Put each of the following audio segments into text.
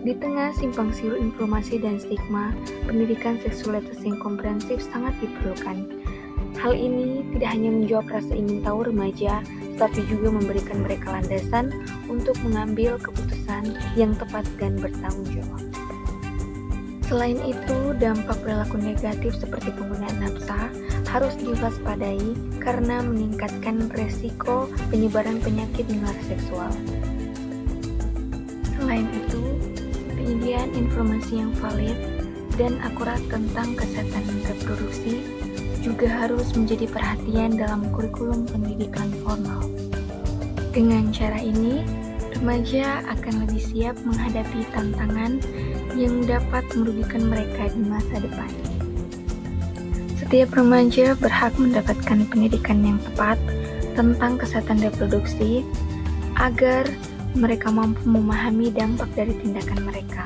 Di tengah simpang siur informasi dan stigma, pendidikan seksualitas yang komprehensif sangat diperlukan. Hal ini tidak hanya menjawab rasa ingin tahu remaja, tetapi juga memberikan mereka landasan untuk mengambil keputusan yang tepat dan bertanggung jawab. Selain itu, dampak perilaku negatif seperti penggunaan nafsa harus diwaspadai karena meningkatkan resiko penyebaran penyakit menular seksual. Selain itu, penyediaan informasi yang valid dan akurat tentang kesehatan reproduksi juga harus menjadi perhatian dalam kurikulum pendidikan formal. Dengan cara ini, remaja akan lebih siap menghadapi tantangan yang dapat merugikan mereka di masa depan. Setiap remaja berhak mendapatkan pendidikan yang tepat tentang kesehatan reproduksi agar mereka mampu memahami dampak dari tindakan mereka.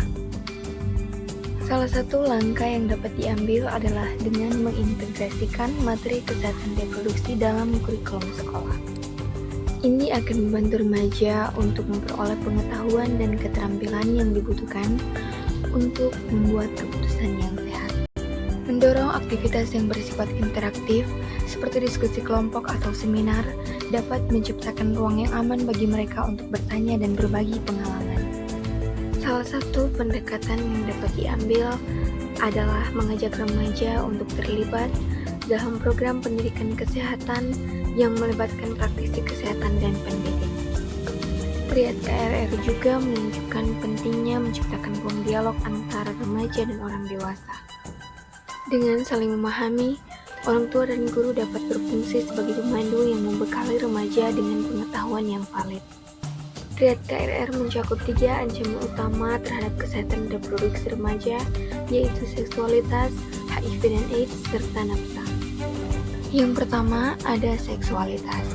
Salah satu langkah yang dapat diambil adalah dengan mengintegrasikan materi kesehatan reproduksi dalam kurikulum sekolah. Ini akan membantu remaja untuk memperoleh pengetahuan dan keterampilan yang dibutuhkan untuk membuat keputusan yang sehat. Mendorong aktivitas yang bersifat interaktif seperti diskusi kelompok atau seminar dapat menciptakan ruang yang aman bagi mereka untuk bertanya dan berbagi pengalaman. Salah satu pendekatan yang dapat diambil adalah mengajak remaja untuk terlibat dalam program pendidikan kesehatan yang melibatkan praktisi kesehatan dan pendidik. Triad KRR juga menunjukkan pentingnya menciptakan ruang dialog antara remaja dan orang dewasa. Dengan saling memahami, orang tua dan guru dapat berfungsi sebagai pemandu yang membekali remaja dengan pengetahuan yang valid. Triad KRR mencakup 3 ancaman utama terhadap kesehatan reproduksi remaja, yaitu seksualitas, HIV dan AIDS, serta nafsa. Yang pertama ada seksualitas.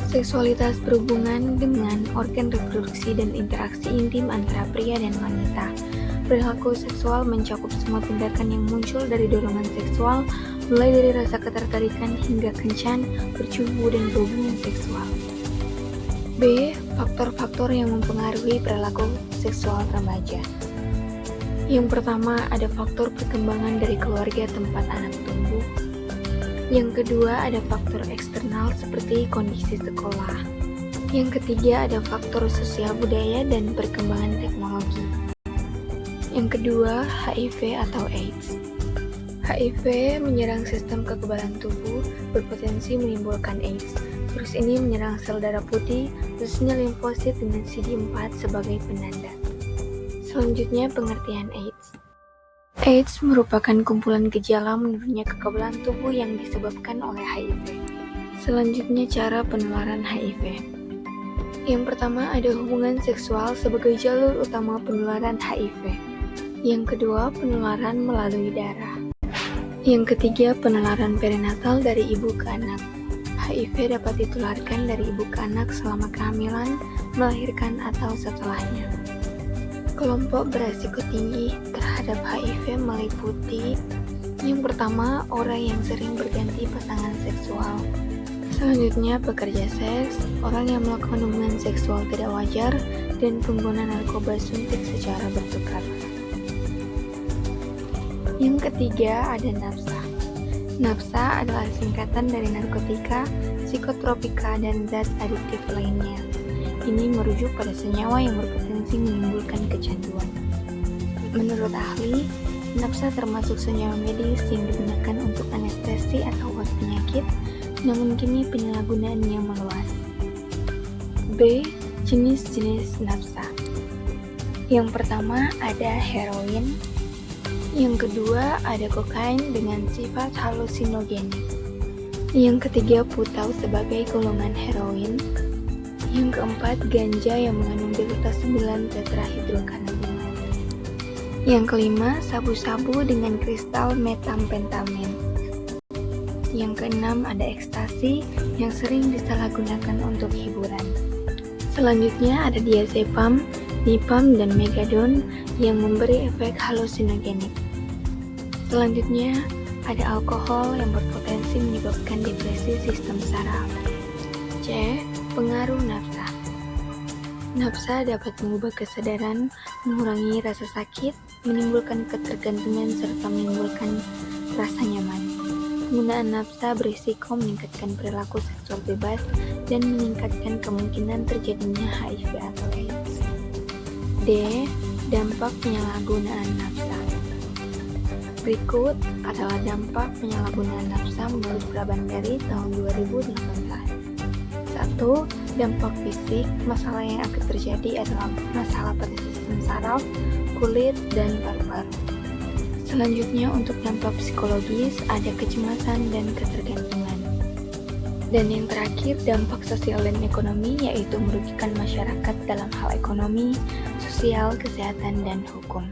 Seksualitas berhubungan dengan organ reproduksi dan interaksi intim antara pria dan wanita. Perilaku seksual mencakup semua tindakan yang muncul dari dorongan seksual, mulai dari rasa ketertarikan hingga kencan, bercumbu, dan berhubungan seksual. B. Faktor-faktor yang mempengaruhi perilaku seksual remaja. Yang pertama ada faktor perkembangan dari keluarga tempat anak tumbuh. Yang kedua ada faktor eksternal seperti kondisi sekolah. Yang ketiga ada faktor sosial budaya dan perkembangan teknologi. Yang kedua, HIV atau AIDS. HIV menyerang sistem kekebalan tubuh, berpotensi menimbulkan AIDS. Virus ini menyerang sel darah putih, khususnya limfosit dengan CD4 sebagai penanda. Selanjutnya, pengertian AIDS. AIDS merupakan kumpulan gejala menurunnya kekebalan tubuh yang disebabkan oleh HIV. Selanjutnya, cara penularan HIV. Yang pertama, ada hubungan seksual sebagai jalur utama penularan HIV. Yang kedua, penularan melalui darah. Yang ketiga, penularan perinatal dari ibu ke anak. HIV dapat ditularkan dari ibu ke anak selama kehamilan, melahirkan, atau setelahnya. Kelompok beresiko tinggi terhadap HIV meliputi yang pertama, orang yang sering berganti pasangan seksual. Selanjutnya, pekerja seks, orang yang melakukan hubungan seksual tidak wajar, dan pengguna narkoba suntik secara bertukar. Yang ketiga ada nafsa. Nafsa adalah singkatan dari narkotika, psikotropika, dan zat adiktif lainnya. Ini merujuk pada senyawa yang berpotensi menimbulkan kecanduan. Menurut ahli, nafsa termasuk senyawa medis yang digunakan untuk anestesi atau obat penyakit, namun kini penyalahgunaannya meluas. B. Jenis-jenis nafsa. Yang pertama ada heroin. Yang kedua ada kokain dengan sifat halusinogenik. Yang ketiga putau sebagai golongan heroin. Yang keempat ganja yang mengandung delta 9 tetrahidrokannabinol. Yang kelima sabu-sabu dengan kristal metamfetamin. Yang keenam ada ekstasi yang sering disalahgunakan untuk hiburan. Selanjutnya ada diazepam, dipam, dan megadon yang memberi efek halusinogenik. Selanjutnya, ada alkohol yang berpotensi menyebabkan depresi sistem saraf. C. Pengaruh nafsa. Nafsa dapat mengubah kesadaran, mengurangi rasa sakit, menimbulkan ketergantungan, serta menimbulkan rasa nyaman. Penggunaan nafsa berisiko meningkatkan perilaku seksual bebas dan meningkatkan kemungkinan terjadinya HIV atau AIDS. D. Dampak penyalahgunaan nafsa. Berikut adalah dampak penyalahgunaan nafsa menurut Brabanteri tahun 2018. 1. Dampak fisik. Masalah yang akan terjadi adalah masalah pada sistem saraf, kulit, dan paru-paru. Selanjutnya, untuk dampak psikologis, ada kecemasan dan ketergantungan. Dan yang terakhir, dampak sosial dan ekonomi, yaitu merugikan masyarakat dalam hal ekonomi, sosial, kesehatan, dan hukum.